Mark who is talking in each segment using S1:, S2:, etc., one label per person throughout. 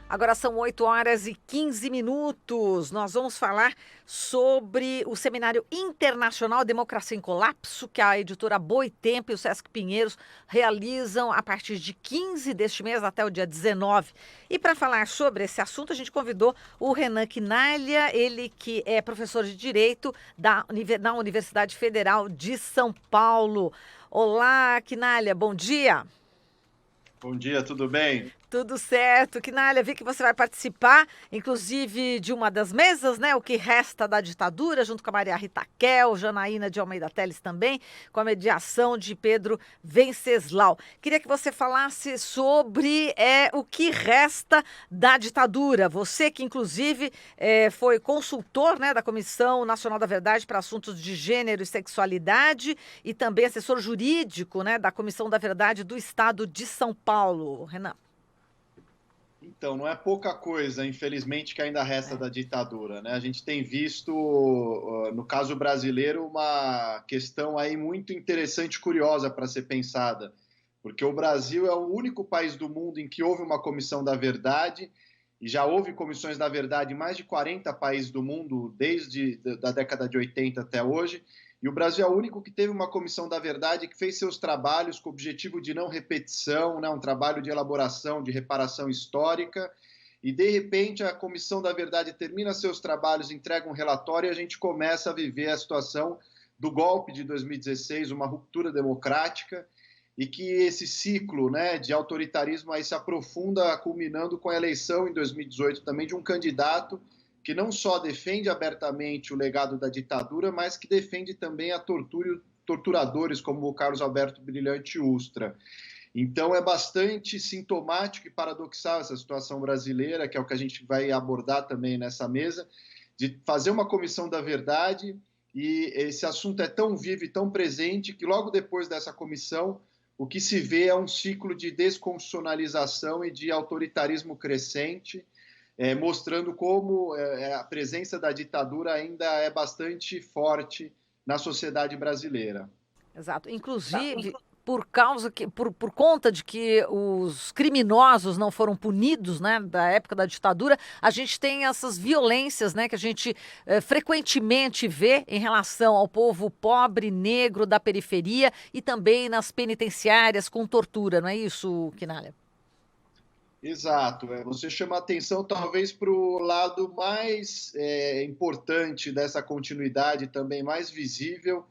S1: Agora são 8h15. Nós vamos falar sobre o Seminário Internacional Democracia em Colapso, que a editora Boitempo e o Sesc Pinheiros realizam a partir de 15 deste mês até o dia 19. E para falar sobre esse assunto, a gente convidou o Renan Quinalha, ele que é professor de Direito na Universidade Federal de São Paulo. Olá, Quinalha, bom dia.
S2: Bom dia, tudo bem?
S1: Tudo certo. Quinalha, vi que você vai participar, inclusive, de uma das mesas, né? O que resta da ditadura, junto com a Maria Rita Kel, Janaína de Almeida Teles também, com a mediação de Pedro Venceslau. Queria que você falasse sobre o que resta da ditadura. Você que, inclusive, foi consultor, né, da Comissão Nacional da Verdade para Assuntos de Gênero e Sexualidade e também assessor jurídico, né, da Comissão da Verdade do Estado de São Paulo. Renan.
S2: Então, não é pouca coisa, infelizmente, que ainda resta
S1: É.
S2: da ditadura, né? A gente tem visto, no caso brasileiro, uma questão aí muito interessante e curiosa para ser pensada, porque o Brasil é o único país do mundo em que houve uma comissão da verdade, e já houve comissões da verdade em mais de 40 países do mundo, desde a década de 80 até hoje. E o Brasil é o único que teve uma comissão da verdade que fez seus trabalhos com o objetivo de não repetição, né, um trabalho de elaboração, de reparação histórica. E, de repente, a comissão da verdade termina seus trabalhos, entrega um relatório e a gente começa a viver a situação do golpe de 2016, uma ruptura democrática, e que esse ciclo, né, de autoritarismo aí se aprofunda, culminando com a eleição em 2018 também de um candidato que não só defende abertamente o legado da ditadura, mas que defende também a tortura e torturadores como o Carlos Alberto Brilhante Ustra. Então é bastante sintomático e paradoxal essa situação brasileira, que é o que a gente vai abordar também nessa mesa, de fazer uma comissão da verdade, e esse assunto é tão vivo e tão presente que logo depois dessa comissão o que se vê é um ciclo de desconstitucionalização e de autoritarismo crescente, mostrando como a presença da ditadura ainda é bastante forte na sociedade brasileira.
S1: Exato. Inclusive, por conta de que os criminosos não foram punidos, né, da época da ditadura, a gente tem essas violências, né, que a gente frequentemente vê em relação ao povo pobre, negro da periferia e também nas penitenciárias com tortura, não é isso, Quinalha?
S2: Exato. Você chama a atenção talvez para o lado mais importante dessa continuidade, também mais visível,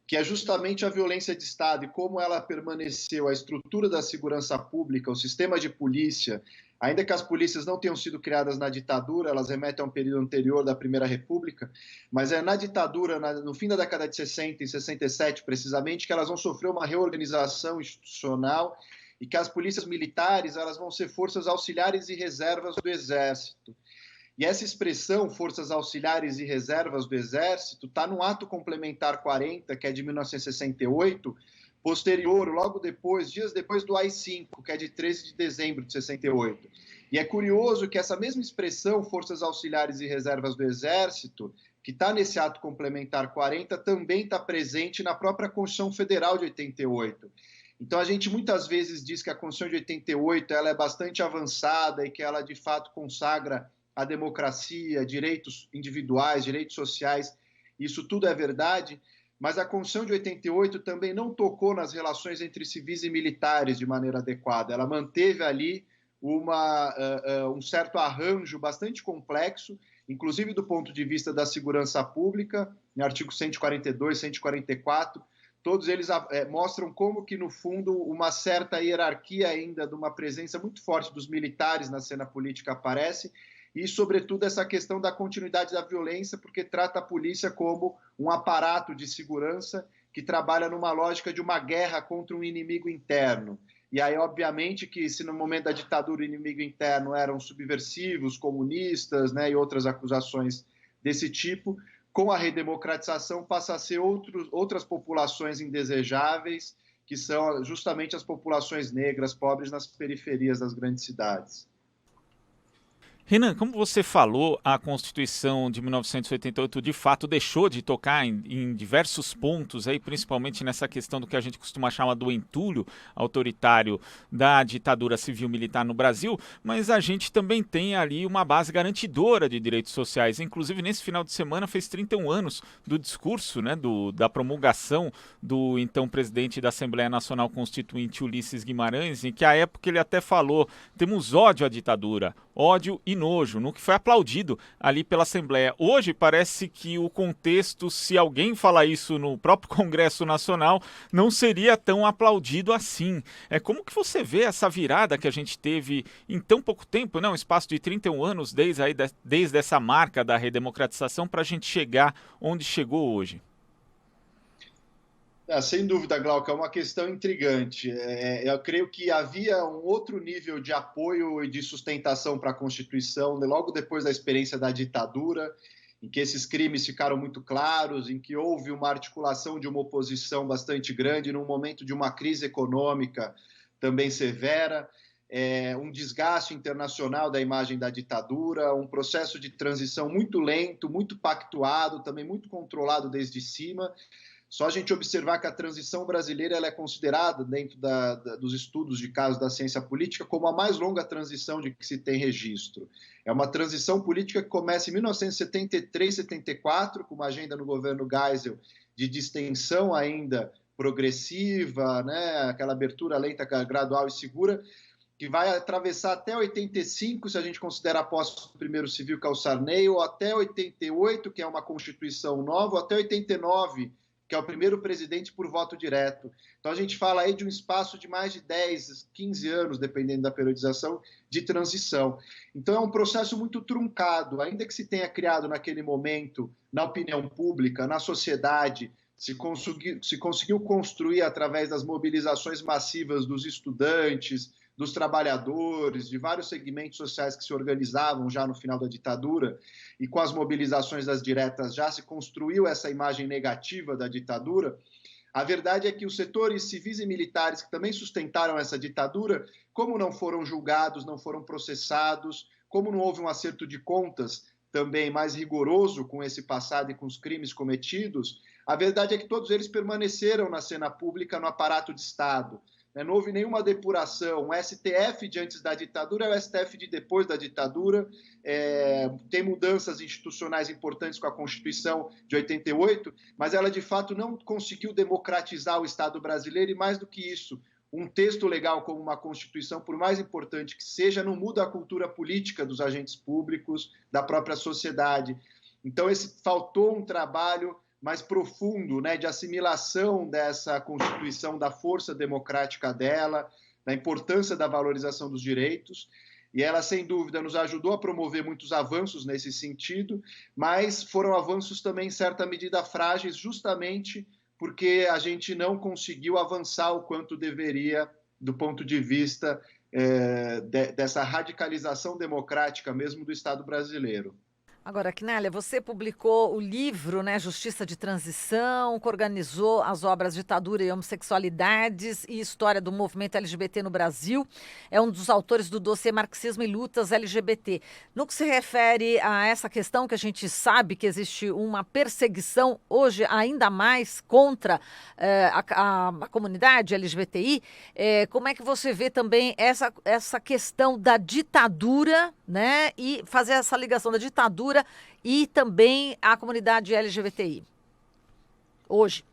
S2: que é justamente a violência de Estado e como ela permaneceu, a estrutura da segurança pública, o sistema de polícia, ainda que as polícias não tenham sido criadas na ditadura, elas remetem a um período anterior da Primeira República, mas é na ditadura, no fim da década de 60 e 67, precisamente, que elas vão sofrer uma reorganização institucional e que as polícias militares elas vão ser forças auxiliares e reservas do Exército. E essa expressão, forças auxiliares e reservas do Exército, está no Ato Complementar 40, que é de 1968, posterior, logo depois, dias depois do AI-5, que é de 13 de dezembro de 68. E é curioso que essa mesma expressão, forças auxiliares e reservas do Exército, que está nesse Ato Complementar 40, também está presente na própria Constituição Federal de 88. Então, a gente muitas vezes diz que a Constituição de 88 ela é bastante avançada e que ela, de fato, consagra a democracia, direitos individuais, direitos sociais, isso tudo é verdade, mas a Constituição de 88 também não tocou nas relações entre civis e militares de maneira adequada. Ela manteve ali um certo arranjo bastante complexo, inclusive do ponto de vista da segurança pública, em artigo 142, 144, todos eles mostram como que, no fundo, uma certa hierarquia ainda de uma presença muito forte dos militares na cena política aparece, e, sobretudo, essa questão da continuidade da violência, porque trata a polícia como um aparato de segurança que trabalha numa lógica de uma guerra contra um inimigo interno. E aí, obviamente, que se no momento da ditadura o inimigo interno eram subversivos, comunistas, né, e outras acusações desse tipo, com a redemocratização passa a ser outras populações indesejáveis, que são justamente as populações negras, pobres nas periferias das grandes cidades.
S3: Renan, como você falou, a Constituição de 1988 de fato deixou de tocar em diversos pontos, aí, principalmente nessa questão do que a gente costuma chamar do entulho autoritário da ditadura civil-militar no Brasil, mas a gente também tem ali uma base garantidora de direitos sociais. Inclusive, nesse final de semana fez 31 anos do discurso, né, da promulgação do então presidente da Assembleia Nacional Constituinte, Ulisses Guimarães, em que à época ele até falou: temos ódio à ditadura, ódio e nojo, no que foi aplaudido ali pela Assembleia. Hoje parece que o contexto, se alguém falar isso no próprio Congresso Nacional, não seria tão aplaudido assim. Como que você vê essa virada que a gente teve em tão pouco tempo, né? Um espaço de 31 anos desde essa marca da redemocratização para a gente chegar onde chegou hoje?
S2: Sem dúvida, Glauco, é uma questão intrigante. Eu creio que havia um outro nível de apoio e de sustentação para a Constituição, logo depois da experiência da ditadura, em que esses crimes ficaram muito claros, em que houve uma articulação de uma oposição bastante grande, num momento de uma crise econômica também severa, um desgaste internacional da imagem da ditadura, um processo de transição muito lento, muito pactuado, também muito controlado desde cima. Só a gente observar que a transição brasileira ela é considerada, dentro dos estudos de casos da ciência política, como a mais longa transição de que se tem registro. É uma transição política que começa em 1973, 74, com uma agenda no governo Geisel de distensão ainda progressiva, né? Aquela abertura lenta, gradual e segura, que vai atravessar até 85, se a gente considera a posse do primeiro civil, que é o Sarney, ou até 88, que é uma Constituição nova, ou até 89, que é o primeiro presidente por voto direto. Então a gente fala aí de um espaço de mais de 10, 15 anos, dependendo da periodização, de transição. Então é um processo muito truncado, ainda que se tenha criado naquele momento, na opinião pública, na sociedade, se conseguiu construir através das mobilizações massivas dos estudantes, dos trabalhadores, de vários segmentos sociais que se organizavam já no final da ditadura, e com as mobilizações das diretas já se construiu essa imagem negativa da ditadura. A verdade é que os setores civis e militares que também sustentaram essa ditadura, como não foram julgados, não foram processados, como não houve um acerto de contas também mais rigoroso com esse passado e com os crimes cometidos, a verdade é que todos eles permaneceram na cena pública, no aparato de Estado. Não houve nenhuma depuração. O STF de antes da ditadura é o STF de depois da ditadura. Tem mudanças institucionais importantes com a Constituição de 88, mas ela, de fato, não conseguiu democratizar o Estado brasileiro e, mais do que isso, um texto legal como uma Constituição, por mais importante que seja, não muda a cultura política dos agentes públicos, da própria sociedade. Então, faltou um trabalho mais profundo, né, de assimilação dessa Constituição, da força democrática dela, da importância da valorização dos direitos, e ela, sem dúvida, nos ajudou a promover muitos avanços nesse sentido, mas foram avanços também, em certa medida, frágeis, justamente porque a gente não conseguiu avançar o quanto deveria do ponto de vista dessa radicalização democrática mesmo do Estado brasileiro.
S1: Agora, Quinalia, você publicou o livro, né, Justiça de Transição, que organizou as obras Ditadura e Homossexualidades e História do Movimento LGBT no Brasil. É um dos autores do dossiê Marxismo e Lutas LGBT. No que se refere a essa questão, que a gente sabe que existe uma perseguição hoje ainda mais contra a comunidade LGBTI, como é que você vê também essa questão da ditadura, né, e fazer essa ligação da ditadura e também a comunidade LGBTI hoje?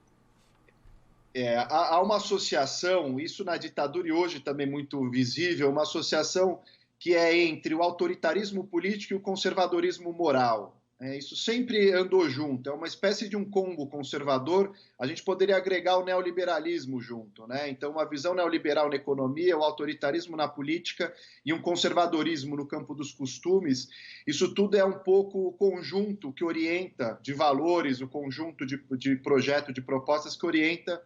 S2: Há uma associação, isso na ditadura e hoje também muito visível, uma associação que é entre o autoritarismo político e o conservadorismo moral. Isso sempre andou junto, é uma espécie de um combo conservador. A gente poderia agregar o neoliberalismo junto, né? Então, uma visão neoliberal na economia, o autoritarismo na política e um conservadorismo no campo dos costumes. Isso tudo é um pouco o conjunto que orienta de valores, o conjunto de projeto, de propostas que orienta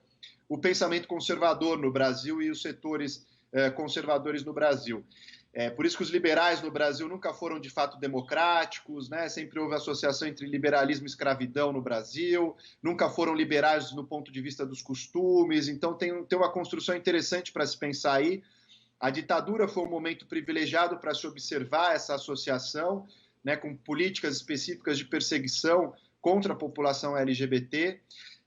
S2: o pensamento conservador no Brasil e os setores conservadores no Brasil. Por isso que os liberais no Brasil nunca foram de fato democráticos, né? Sempre houve associação entre liberalismo e escravidão no Brasil, nunca foram liberais no ponto de vista dos costumes, então tem uma construção interessante para se pensar aí, A ditadura foi um momento privilegiado para se observar essa associação, né, com políticas específicas de perseguição contra a população LGBT,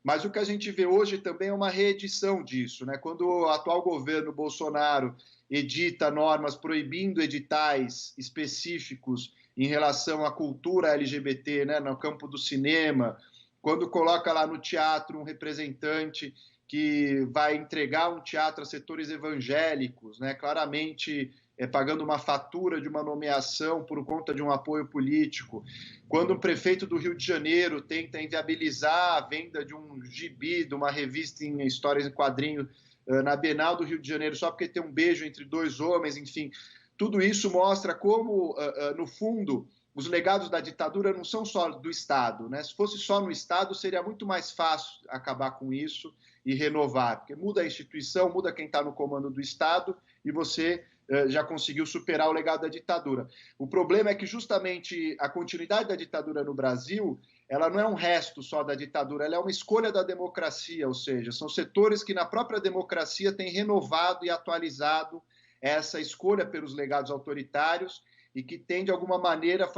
S2: mas o que a gente vê hoje também é uma reedição disso, né? Quando o atual governo Bolsonaro edita normas proibindo editais específicos em relação à cultura LGBT, né, no campo do cinema, quando coloca lá no teatro um representante que vai entregar um teatro a setores evangélicos, né, claramente pagando uma fatura de uma nomeação por conta de um apoio político. Quando o prefeito do Rio de Janeiro tenta inviabilizar a venda de um gibi, de uma revista em histórias em quadrinho na Bienal do Rio de Janeiro, só porque tem um beijo entre dois homens, enfim. Tudo isso mostra como, no fundo, os legados da ditadura não são só do Estado, né? Se fosse só no Estado, seria muito mais fácil acabar com isso e renovar, porque muda a instituição, muda quem está no comando do Estado e você já conseguiu superar o legado da ditadura. O problema é que justamente a continuidade da ditadura no Brasil, ela não é um resto só da ditadura, ela é uma escolha da democracia, ou seja, são setores que na própria democracia têm renovado e atualizado essa escolha pelos legados autoritários e que tem, de alguma maneira,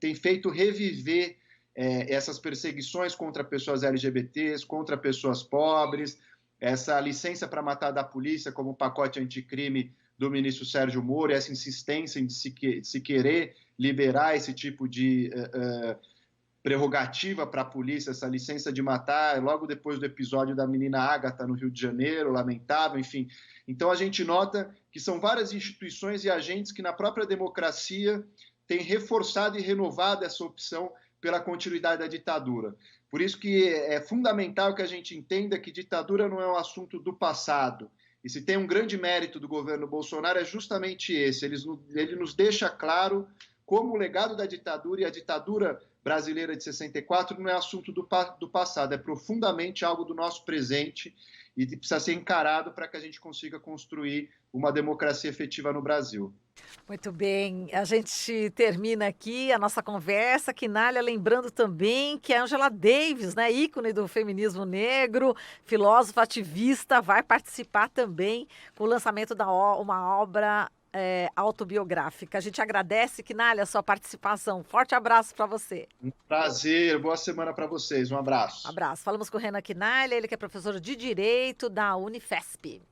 S2: tem feito reviver essas perseguições contra pessoas LGBTs, contra pessoas pobres, essa licença para matar da polícia como pacote anticrime do ministro Sérgio Moro, essa insistência em se querer liberar esse tipo de prerrogativa para a polícia, essa licença de matar, logo depois do episódio da menina Ágata no Rio de Janeiro, lamentável, enfim. Então a gente nota que são várias instituições e agentes que na própria democracia têm reforçado e renovado essa opção pela continuidade da ditadura. Por isso que é fundamental que a gente entenda que ditadura não é um assunto do passado. E se tem um grande mérito do governo Bolsonaro é justamente esse. Ele nos deixa claro como o legado da ditadura e a ditadura brasileira de 64 não é assunto do passado, é profundamente algo do nosso presente e precisa ser encarado para que a gente consiga construir uma democracia efetiva no Brasil.
S1: Muito bem, a gente termina aqui a nossa conversa, Quinalha, lembrando também que a Angela Davis, né, ícone do feminismo negro, filósofa ativista, vai participar também com o lançamento da uma obra autobiográfica. A gente agradece, Quinalha, a sua participação. Forte abraço para você.
S2: Um prazer, boa semana para vocês, um abraço.
S1: Abraço. Falamos com o Renan Quinalha, ele que é professor de Direito da Unifesp.